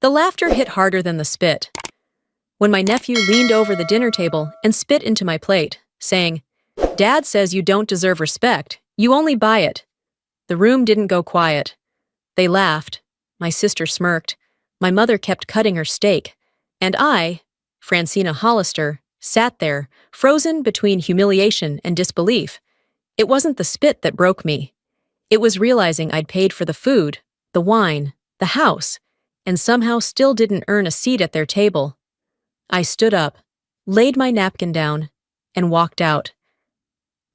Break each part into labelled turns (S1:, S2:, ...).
S1: The laughter hit harder than the spit. When my nephew leaned over the dinner table and spit into my plate, saying, "Dad says you don't deserve respect. You only buy it." The room didn't go quiet. They laughed. My sister smirked. My mother kept cutting her steak. And I, Francina Hollister, sat there, frozen between humiliation and disbelief. It wasn't the spit that broke me. It was realizing I'd paid for the food, the wine, the house, and somehow still didn't earn a seat at their table. I stood up, laid my napkin down, and walked out.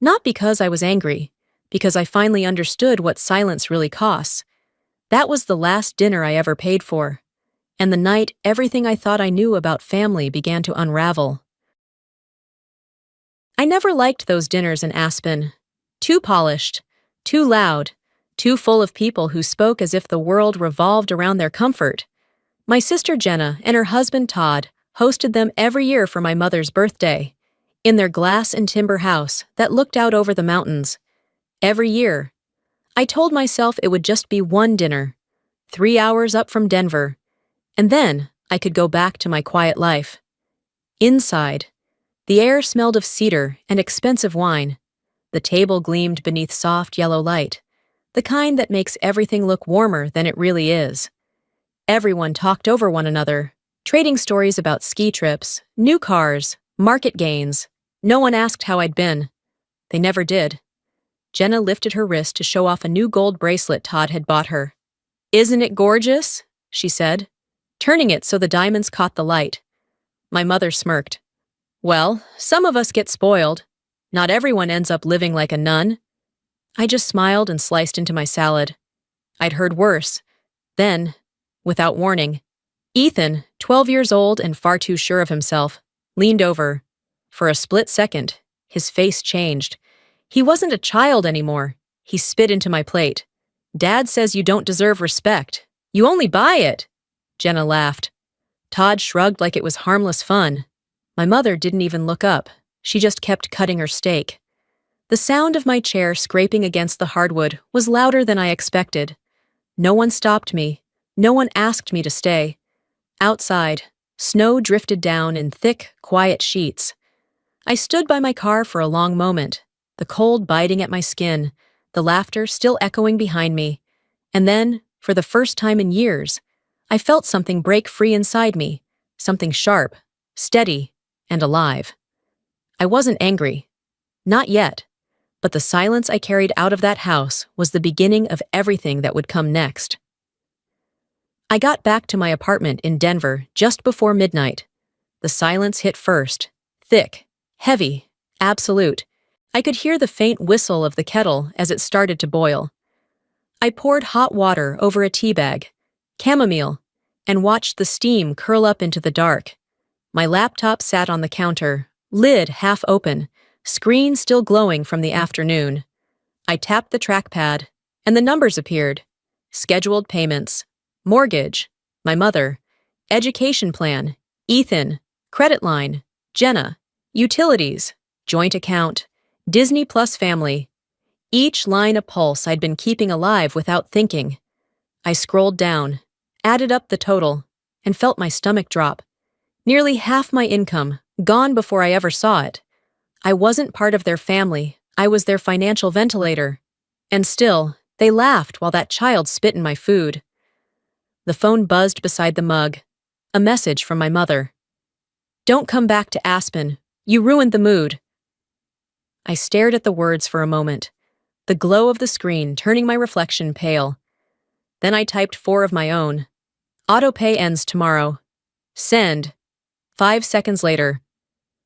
S1: Not because I was angry, because I finally understood what silence really costs. That was the last dinner I ever paid for, and the night everything I thought I knew about family began to unravel. I never liked those dinners in Aspen. Too polished, too loud, too full of people who spoke as if the world revolved around their comfort. My sister Jenna and her husband Todd hosted them every year for my mother's birthday, in their glass and timber house that looked out over the mountains. Every year. I told myself it would just be one dinner, 3 hours up from Denver, and then I could go back to my quiet life. Inside, the air smelled of cedar and expensive wine. The table gleamed beneath soft yellow light, the kind that makes everything look warmer than it really is. Everyone talked over one another, trading stories about ski trips, new cars, market gains. No one asked how I'd been. They never did. Jenna lifted her wrist to show off a new gold bracelet Todd had bought her. "Isn't it gorgeous?" she said, turning it so the diamonds caught the light. My mother smirked. "Well, some of us get spoiled. Not everyone ends up living like a nun." I just smiled and sliced into my salad. I'd heard worse. Then, without warning, Ethan, 12 years old and far too sure of himself, leaned over. For a split second, his face changed. He wasn't a child anymore. He spit into my plate. "Dad says you don't deserve respect. You only buy it." Jenna laughed. Todd shrugged like it was harmless fun. My mother didn't even look up. She just kept cutting her steak. The sound of my chair scraping against the hardwood was louder than I expected. No one stopped me. No one asked me to stay. Outside, snow drifted down in thick, quiet sheets. I stood by my car for a long moment, the cold biting at my skin, the laughter still echoing behind me. And then, for the first time in years, I felt something break free inside me, something sharp, steady, and alive. I wasn't angry. Not yet. But the silence I carried out of that house was the beginning of everything that would come next. I got back to my apartment in Denver just before midnight. The silence hit first, thick, heavy, absolute. I could hear the faint whistle of the kettle as it started to boil. I poured hot water over a tea bag, chamomile, and watched the steam curl up into the dark. My laptop sat on the counter, lid half open, screen still glowing from the afternoon. I tapped the trackpad, and the numbers appeared. Scheduled payments, mortgage, my mother, education plan, Ethan, credit line, Jenna, utilities, joint account, Disney Plus family. Each line a pulse I'd been keeping alive without thinking. I scrolled down, added up the total, and felt my stomach drop. Nearly half my income, gone before I ever saw it. I wasn't part of their family. I was their financial ventilator. And still, they laughed while that child spit in my food. The phone buzzed beside the mug. A message from my mother. "Don't come back to Aspen. You ruined the mood." I stared at the words for a moment, the glow of the screen turning my reflection pale. Then I typed 4 of my own. "Autopay ends tomorrow. Send." 5 seconds later,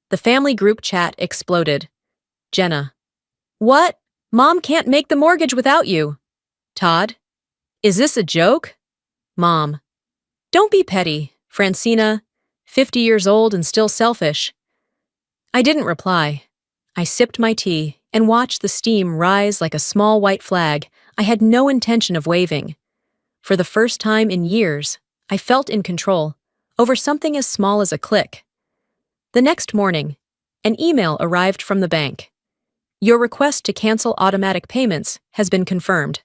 S1: the family group chat exploded. Jenna. "What? Mom can't make the mortgage without you." Todd. "Is this a joke?" Mom. "Don't be petty, Francina. 50 years old and still selfish." I didn't reply. I sipped my tea and watched the steam rise like a small white flag I had no intention of waving. For the first time in years, I felt in control, over something as small as a click. The next morning, an email arrived from the bank. "Your request to cancel automatic payments has been confirmed."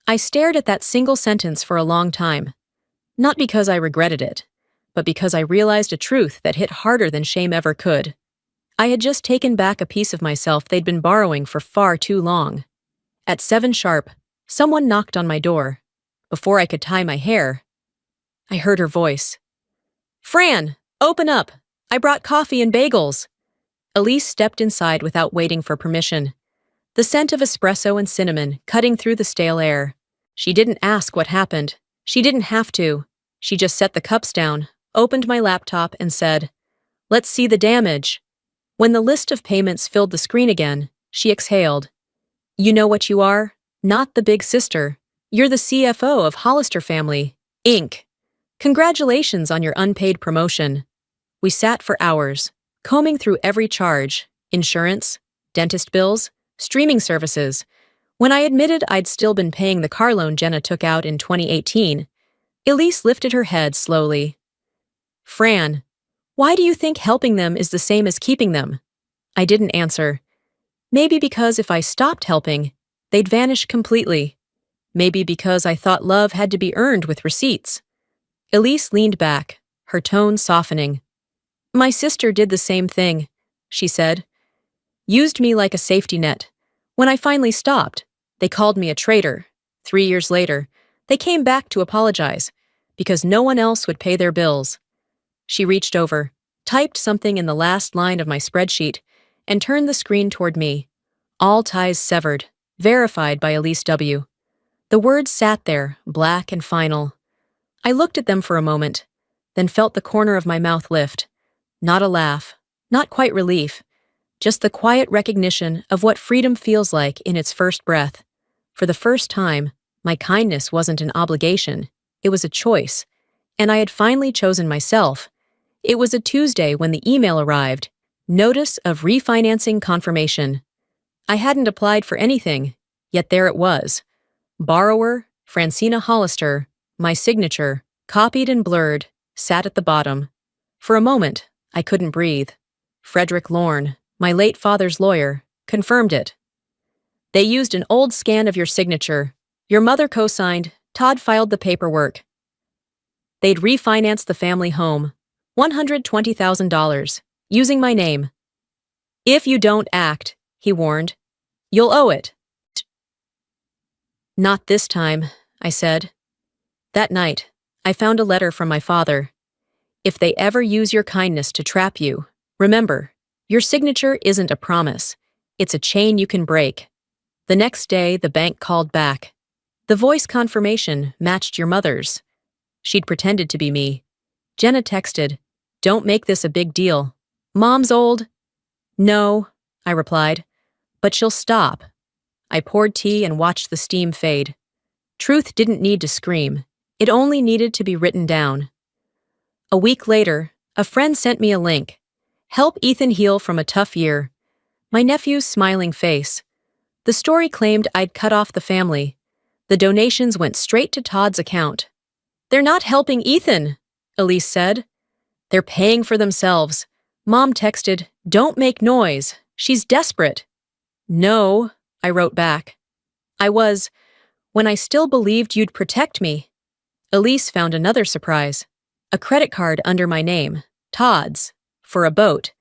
S1: I stared at that single sentence for a long time. Not because I regretted it, but because I realized a truth that hit harder than shame ever could. I had just taken back a piece of myself they'd been borrowing for far too long. At 7 sharp, someone knocked on my door. Before I could tie my hair, I heard her voice. "Fran, open up! I brought coffee and bagels." Elise stepped inside without waiting for permission. The scent of espresso and cinnamon cutting through the stale air. She didn't ask what happened. She didn't have to. She just set the cups down, opened my laptop, and said, "Let's see the damage." When the list of payments filled the screen again, she exhaled. "You know what you are? Not the big sister. You're the CFO of Hollister Family, Inc. Congratulations on your unpaid promotion." We sat for hours, combing through every charge, insurance, dentist bills, streaming services. When I admitted I'd still been paying the car loan Jenna took out in 2018, Elise lifted her head slowly. "Fran, why do you think helping them is the same as keeping them?" I didn't answer. Maybe because if I stopped helping, they'd vanish completely. Maybe because I thought love had to be earned with receipts. Elise leaned back, her tone softening. "My sister did the same thing," she said. "Used me like a safety net. When I finally stopped, they called me a traitor. 3 years later, they came back to apologize, because no one else would pay their bills." She reached over, typed something in the last line of my spreadsheet, and turned the screen toward me. "All ties severed. Verified by Elise W." The words sat there, black and final. I looked at them for a moment, then felt the corner of my mouth lift. Not a laugh, not quite relief, just the quiet recognition of what freedom feels like in its first breath. For the first time, my kindness wasn't an obligation, it was a choice, and I had finally chosen myself. It was a Tuesday when the email arrived, notice of refinancing confirmation. I hadn't applied for anything, yet there it was. Borrower, Francina Hollister, my signature, copied and blurred, sat at the bottom. For a moment, I couldn't breathe. Frederick Lorne, my late father's lawyer, confirmed it. "They used an old scan of your signature. Your mother co-signed, Todd filed the paperwork. They'd refinanced the family home, $120,000, using my name. If you don't act," he warned, "you'll owe it." "Not this time," I said. That night, I found a letter from my father. "If they ever use your kindness to trap you, remember, your signature isn't a promise. It's a chain you can break." The next day, the bank called back. The voice confirmation matched your mother's. She'd pretended to be me. Jenna texted, "Don't make this a big deal. Mom's old." "No," I replied, "but she'll stop." I poured tea and watched the steam fade. Truth didn't need to scream. It only needed to be written down. A week later, a friend sent me a link. "Help Ethan heal from a tough year." My nephew's smiling face. The story claimed I'd cut off the family. The donations went straight to Todd's account. "They're not helping Ethan," Elise said. "They're paying for themselves." Mom texted, "Don't make noise. She's desperate." "No," I wrote back. "I was, when I still believed you'd protect me." Elise found another surprise. A credit card under my name, Todd's, for a boat.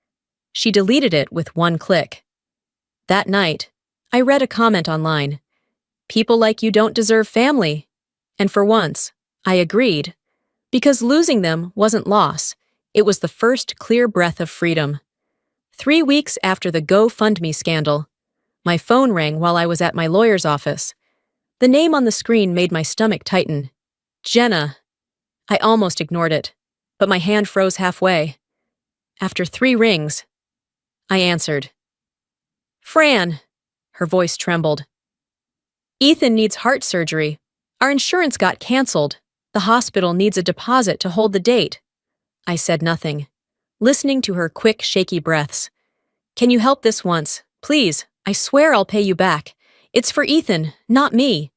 S1: She deleted it with one click. That night, I read a comment online. "People like you don't deserve family." And for once, I agreed. Because losing them wasn't loss. It was the first clear breath of freedom. 3 weeks after the GoFundMe scandal, my phone rang while I was at my lawyer's office. The name on the screen made my stomach tighten. Jenna. I almost ignored it, but my hand froze halfway. After 3 rings, I answered. "Fran," her voice trembled. "Ethan needs heart surgery. Our insurance got canceled. The hospital needs a deposit to hold the date." I said nothing, listening to her quick, shaky breaths. "Can you help this once? Please, I swear I'll pay you back. It's for Ethan, not me."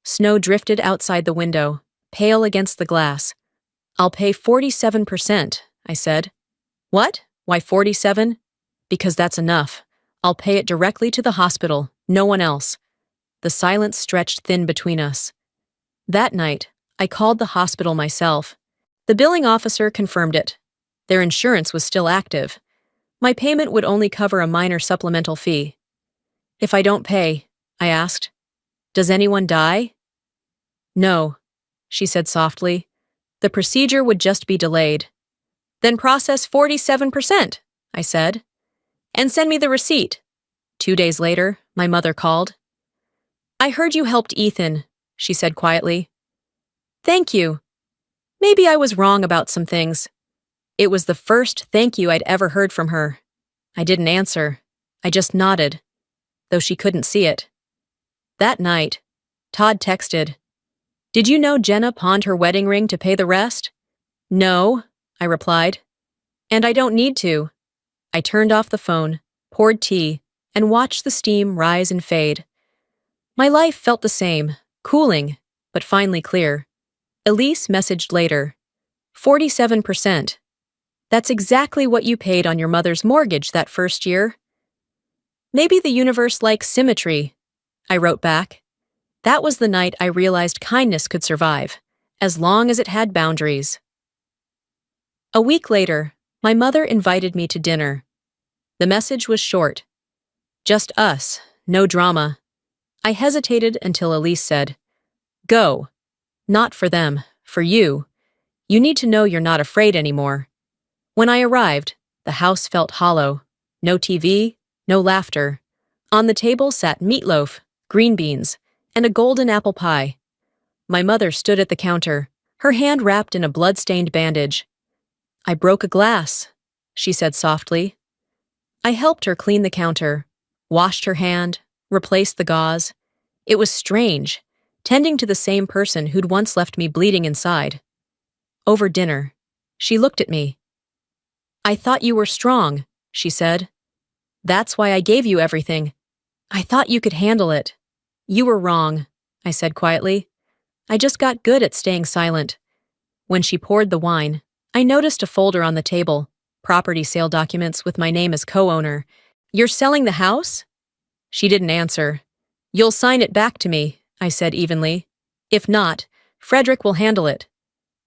S1: Snow drifted outside the window, pale against the glass. "I'll pay 47%, I said. "What? Why 47? "Because that's enough. I'll pay it directly to the hospital, no one else." The silence stretched thin between us. That night, I called the hospital myself. The billing officer confirmed it. Their insurance was still active. My payment would only cover a minor supplemental fee. If I don't pay, I asked, does anyone die? No, she said softly. The procedure would just be delayed. Then process 47%, I said. And send me the receipt. 2 days later, my mother called. I heard you helped Ethan, she said quietly. Thank you. Maybe I was wrong about some things. It was the first thank you I'd ever heard from her. I didn't answer. I just nodded, though she couldn't see it. That night, Todd texted, Did you know Jenna pawned her wedding ring to pay the rest? No, I replied. And I don't need to. I turned off the phone, poured tea, and watched the steam rise and fade. My life felt the same, cooling, but finally clear. Elise messaged later, 47%. That's exactly what you paid on your mother's mortgage that first year. Maybe the universe likes symmetry, I wrote back. That was the night I realized kindness could survive, as long as it had boundaries. A week later, my mother invited me to dinner. The message was short. Just us, no drama. I hesitated until Elise said, Go. Not for them, for you. You need to know you're not afraid anymore. When I arrived, the house felt hollow. No TV, no laughter. On the table sat meatloaf, green beans, and a golden apple pie. My mother stood at the counter, her hand wrapped in a blood-stained bandage. I broke a glass, she said softly. I helped her clean the counter, washed her hand, replaced the gauze. It was strange, tending to the same person who'd once left me bleeding inside. Over dinner, she looked at me. I thought you were strong, she said. That's why I gave you everything. I thought you could handle it. You were wrong, I said quietly. I just got good at staying silent. When she poured the wine, I noticed a folder on the table, property sale documents with my name as co-owner. You're selling the house? She didn't answer. You'll sign it back to me, I said evenly. If not, Frederick will handle it.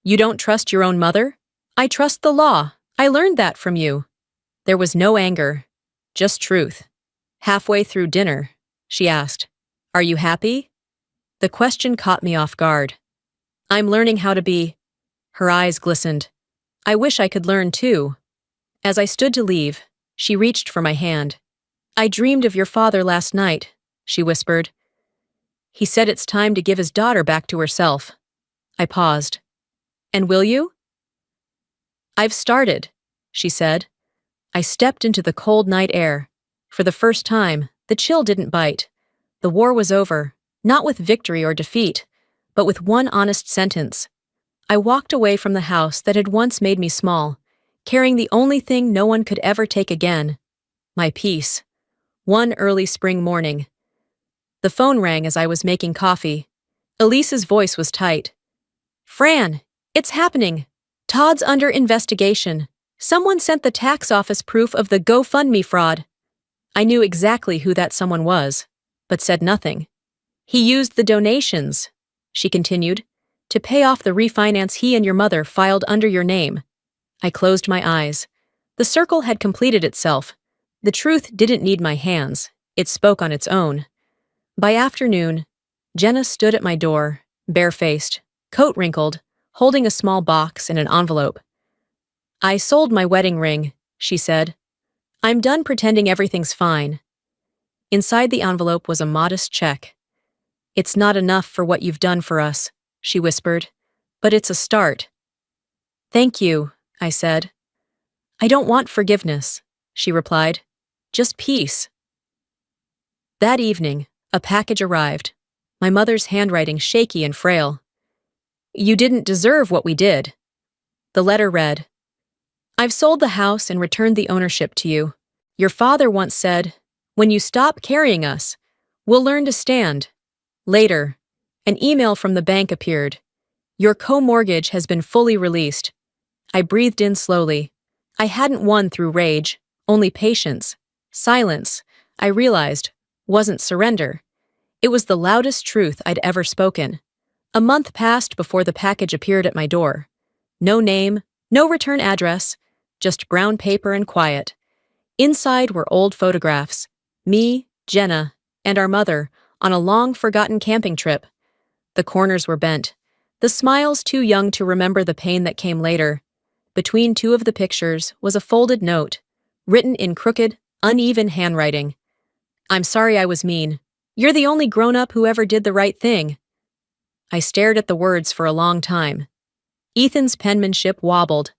S1: You don't trust your own mother? I trust the law. I learned that from you. There was no anger, just truth. Halfway through dinner, she asked, Are you happy? The question caught me off guard. I'm learning how to be. Her eyes glistened. I wish I could learn too. As I stood to leave, she reached for my hand. I dreamed of your father last night, she whispered. He said it's time to give his daughter back to herself. I paused. And will you? I've started, she said. I stepped into the cold night air. For the first time, the chill didn't bite. The war was over, not with victory or defeat, but with one honest sentence. I walked away from the house that had once made me small, carrying the only thing no one could ever take again, my peace. One early spring morning. The phone rang as I was making coffee. Elise's voice was tight. Fran, it's happening. Todd's under investigation. Someone sent the tax office proof of the GoFundMe fraud. I knew exactly who that someone was, but said nothing. He used the donations, she continued, to pay off the refinance he and your mother filed under your name. I closed my eyes. The circle had completed itself. The truth didn't need my hands. It spoke on its own. By afternoon, Jenna stood at my door, barefaced, coat wrinkled, holding a small box and an envelope. I sold my wedding ring, she said. I'm done pretending everything's fine. Inside the envelope was a modest check. It's not enough for what you've done for us, she whispered, but it's a start. Thank you, I said. I don't want forgiveness, she replied. Just peace. That evening, a package arrived, my mother's handwriting shaky and frail. You didn't deserve what we did. The letter read, I've sold the house and returned the ownership to you. Your father once said, when you stop carrying us, we'll learn to stand. Later, an email from the bank appeared. Your co-mortgage has been fully released. I breathed in slowly. I hadn't won through rage, only patience. Silence, I realized, wasn't surrender. It was the loudest truth I'd ever spoken. A month passed before the package appeared at my door. No name, no return address, just brown paper and quiet. Inside were old photographs. Me, Jenna, and our mother on a long-forgotten camping trip. The corners were bent, the smiles too young to remember the pain that came later. Between two of the pictures was a folded note, written in crooked, uneven handwriting. "I'm sorry I was mean. You're the only grown-up who ever did the right thing." I stared at the words for a long time. Ethan's penmanship wobbled,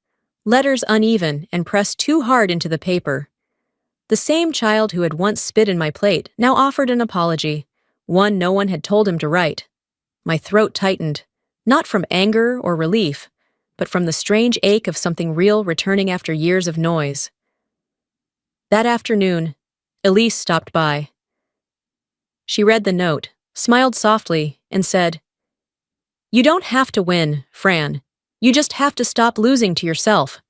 S1: letters uneven and pressed too hard into the paper. The same child who had once spit in my plate now offered an apology, one no one had told him to write. My throat tightened, not from anger or relief, but from the strange ache of something real returning after years of noise. That afternoon, Elise stopped by. She read the note, smiled softly, and said, "You don't have to win, Fran. You just have to stop losing to yourself."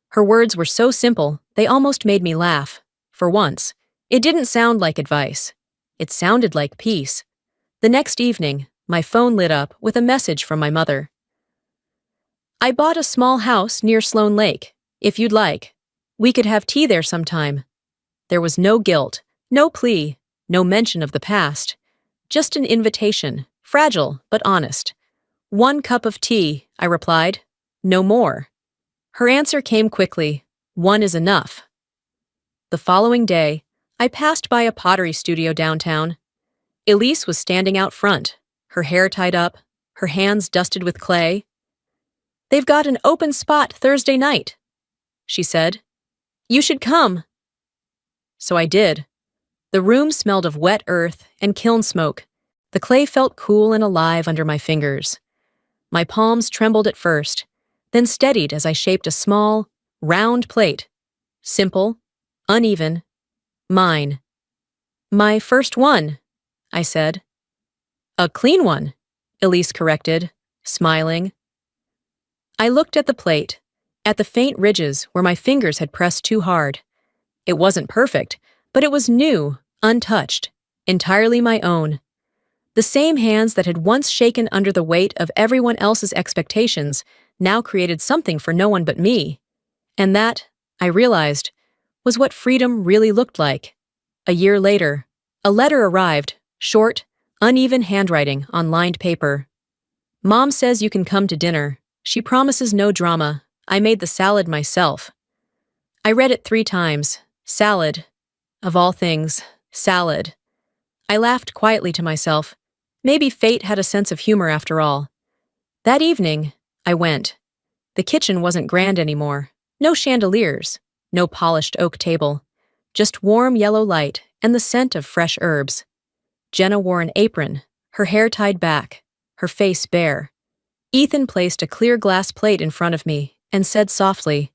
S1: Her words were so simple, they almost made me laugh. For once, it didn't sound like advice. It sounded like peace. The next evening, my phone lit up with a message from my mother. "I bought a small house near Sloan Lake. If you'd like, we could have tea there sometime." There was no guilt, no plea, no mention of the past. Just an invitation, fragile but honest. "1 cup of tea," I replied. "No more." Her answer came quickly. "1 is enough." The following day, I passed by a pottery studio downtown. Elise was standing out front, her hair tied up, her hands dusted with clay. "They've got an open spot Thursday night," she said. "You should come." So I did. The room smelled of wet earth and kiln smoke. The clay felt cool and alive under my fingers. My palms trembled at first, then steadied as I shaped a small, round plate. Simple, uneven, mine. "My first one," I said. "A clean one," Elise corrected, smiling. I looked at the plate, at the faint ridges where my fingers had pressed too hard. It wasn't perfect, but it was new, untouched, entirely my own. The same hands that had once shaken under the weight of everyone else's expectations now created something for no one but me. And that, I realized, was what freedom really looked like. A year later, a letter arrived, short, uneven handwriting on lined paper. "Mom says you can come to dinner. She promises no drama. I made the salad myself." I read it 3 times. Salad. Of all things, salad. I laughed quietly to myself. Maybe fate had a sense of humor after all. That evening, I went. The kitchen wasn't grand anymore. No chandeliers, no polished oak table. Just warm yellow light and the scent of fresh herbs. Jenna wore an apron, her hair tied back, her face bare. Ethan placed a clear glass plate in front of me and said softly,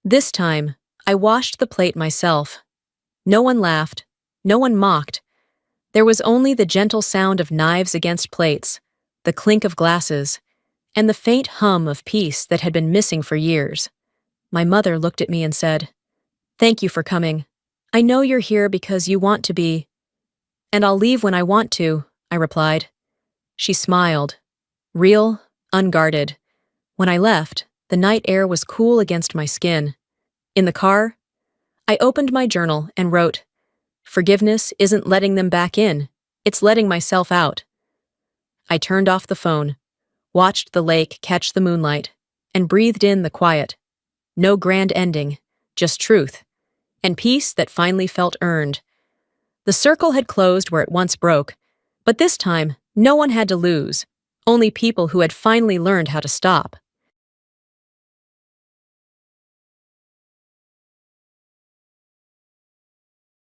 S1: "This time, I washed the plate myself." No one laughed, no one mocked. There was only the gentle sound of knives against plates, the clink of glasses, and the faint hum of peace that had been missing for years. My mother looked at me and said, "Thank you for coming. I know you're here because you want to be." "And I'll leave when I want to," I replied. She smiled. Real, unguarded. When I left, the night air was cool against my skin. In the car, I opened my journal and wrote, "Forgiveness isn't letting them back in, it's letting myself out." I turned off the phone, watched the lake catch the moonlight, and breathed in the quiet. No grand ending, just truth, and peace that finally felt earned. The circle had closed where it once broke, but this time, no one had to lose, only people who had finally learned how to stop.